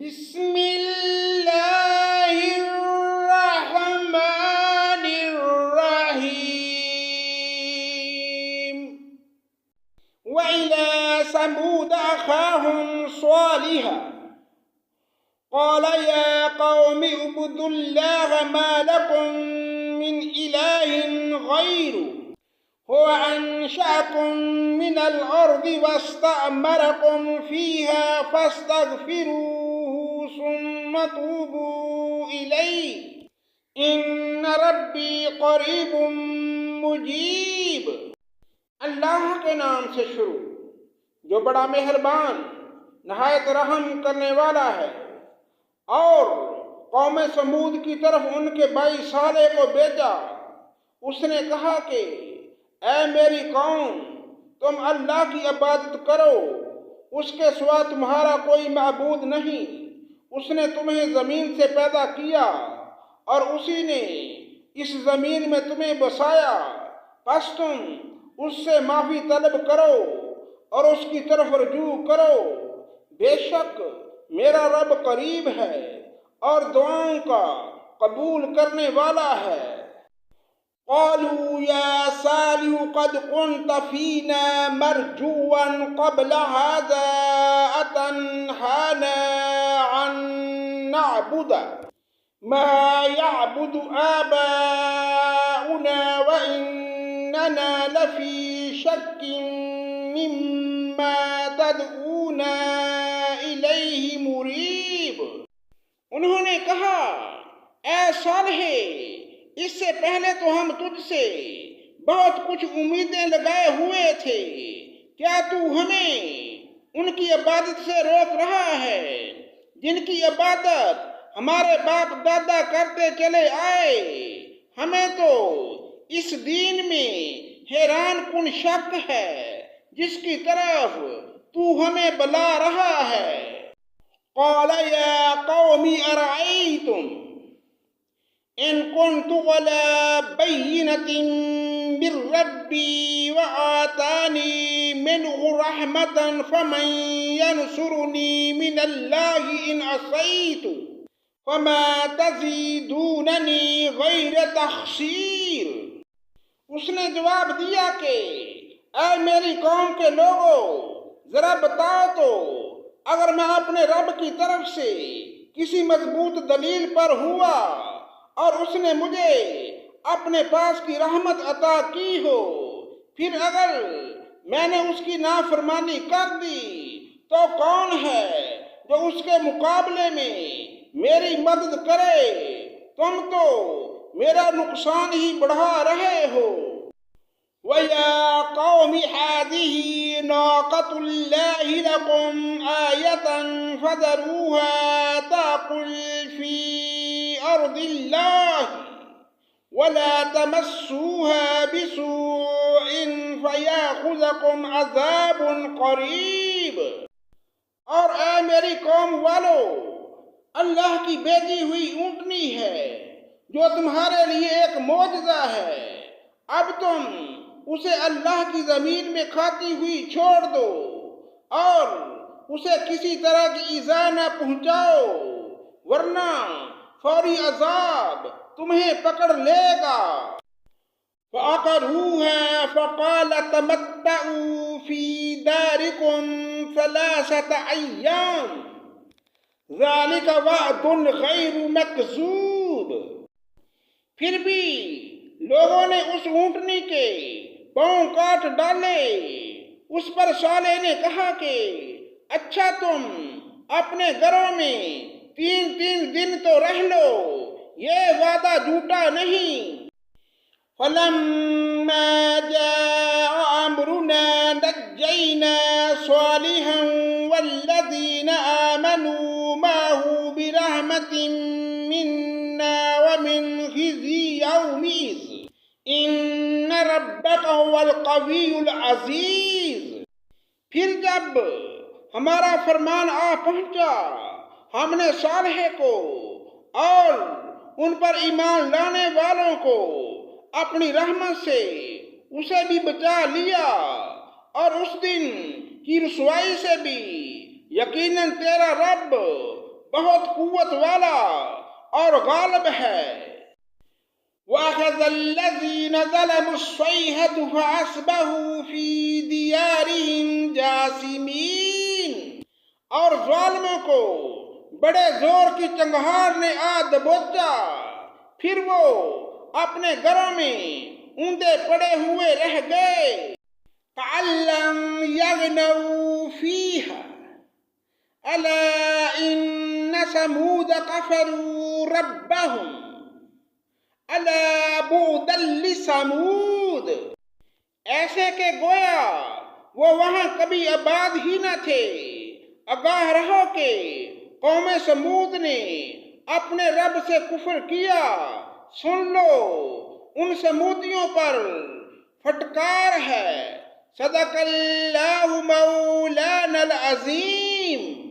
بسم اللہ الرحمن الرحیم وإلى ثمود أخاهم صالحا قال يا قوم اعبدوا الله ما لكم من إله غيره هو أنشأكم من الأرض واستعمركم فيها فاستغفروه ثم توبوا إليه إن ربي قريب مجيب۔ اللہ کے نام سے شروع جو بڑا مہربان نہایت رحم کرنے والا ہے۔ اور قوم سمود کی طرف ان کے بھائی صالح کو بھیجا۔ اس نے کہا کہ اے میری قوم، تم اللہ کی عبادت کرو، اس کے سوا تمہارا کوئی معبود نہیں۔ اس نے تمہیں زمین سے پیدا کیا اور اسی نے اس زمین میں تمہیں بسایا، پس تم اس سے معافی طلب کرو اور اس کی طرف رجوع کرو۔ بے شک میرا رب قریب ہے اور دعاؤں کا قبول کرنے والا ہے۔ قالوا يا صالح قد كنت فينا مرجوا قبل هذا أتنهانا عن نعبد ما يعبد آباؤنا وإننا لفي شك مما تدعونا إليه مريب۔ انہوں نے کہا اے صالح، اس سے پہلے تو ہم تجھ سے بہت کچھ امیدیں لگائے ہوئے تھے، کیا تو ہمیں ان کی عبادت سے روک رہا ہے جن کی عبادت ہمارے باپ دادا کرتے چلے آئے؟ ہمیں تو اس دین میں حیران کن شک ہے جس کی طرف تو ہمیں بلا رہا ہے۔ قال يا قوم أرأيتم إن كنت على بينة من ربي وآتاني منه رحمة فمن ينصرني من الله إن عصيت فما تزيدونني غير تخسير۔ اس نے جواب دیا کہ اے میری قوم کے لوگوں، ذرا بتاؤ تو اگر میں اپنے رب کی طرف سے کسی مضبوط دلیل پر ہوا اور اس نے مجھے اپنے پاس کی رحمت عطا کی ہو، پھر اگر میں نے اس کی نافرمانی کر دی تو کون ہے جو اس کے مقابلے میں میری مدد کرے؟ تم تو میرا نقصان ہی بڑھا رہے ہو۔ وَيَا قَوْمِ هَٰذِهِ نَاقَةُ اللَّهِ لَكُمْ آيَةً فَذَرُوهَا تَأْكُلْ فِي أَرْضِ اللَّهِ وَلَا تَمَسُّوهَا بِسُوءٍ فَيَأْخُذَكُمْ عَذَابٌ قَرِيبٌ۔ اور اے میری قوم والو، اللہ کی بھیجی ہوئی اونٹنی ہے جو تمہارے لیے ایک معجزہ ہے، اب تم اسے اللہ کی زمین میں کھاتی ہوئی چھوڑ دو اور اسے کسی طرح کی ایذا نہ پہنچاؤ، ورنہ فوری عذاب تمہیں پکڑ لے گا۔ فَعَقَرُوهَا فَقَالَ تَمَتَّعُوا فِي دَارِكُمْ ثَلَاثَةَ أَيَّامٍ ذَلِكَ وَعْدٌ غَيْرُ مَكْذُوبٍ۔ پھر بھی لوگوں نے اس اونٹنی کے پاؤں کاٹ ڈالے۔ اس پر صالح نے کہا کہ اچھا تم اپنے گھروں میں 3 دن تو رہ لو، یہ وعدہ جھوٹا نہیں۔ فَلَمَّا جَاءَ أَمْرُنَا نَجَّيْنَا صَالِحًا وَالَّذِينَ آمَنُوا مَعَهُ بِرَحْمَةٍ مِنَّا وَمِنْ خِزْيِ يَوْمِئِذٍ إِنَّ رَبَّكَ هُوَ الْقَوِيُّ الْعَزِيزُ۔ پھر جب ہمارا فرمان آ پہنچا، ہم نے صالح کو اور ان پر ایمان لانے والوں کو اپنی رحمت سے اسے بھی بچا لیا، اور اس دن کی رسوائی سے بھی۔ یقیناً تیرا رب بہت قوت والا اور غالب ہے۔ وَأَخَذَ الَّذِينَ ظَلَمُوا الصَّيْحَةُ فَأَصْبَحُوا فِي دِيَارِهِمْ جَاثِمِينَ، اور ظالموں کو بڑے زور کی چنگھار نے آ دبوچا، پھر وہ اپنے گھروں میں اوندے پڑے ہوئے رہ گئے۔ كَأَن لَّمْ يَغْنَوْا فِيهَا أَلَا إِنَّ ثَمُودَ كَفَرُوا رَبَّهُمْ أَلَا بُعْدًا لِّثَمُودَ، ایسے کہ گویا وہ وہاں کبھی آباد ہی نہ تھے۔ آگاہ رہو کہ قوم سمود نے اپنے رب سے کفر کیا، سن لو ان سمودیوں پر پھٹکار ہے۔ صدق اللہ مولانا العظیم۔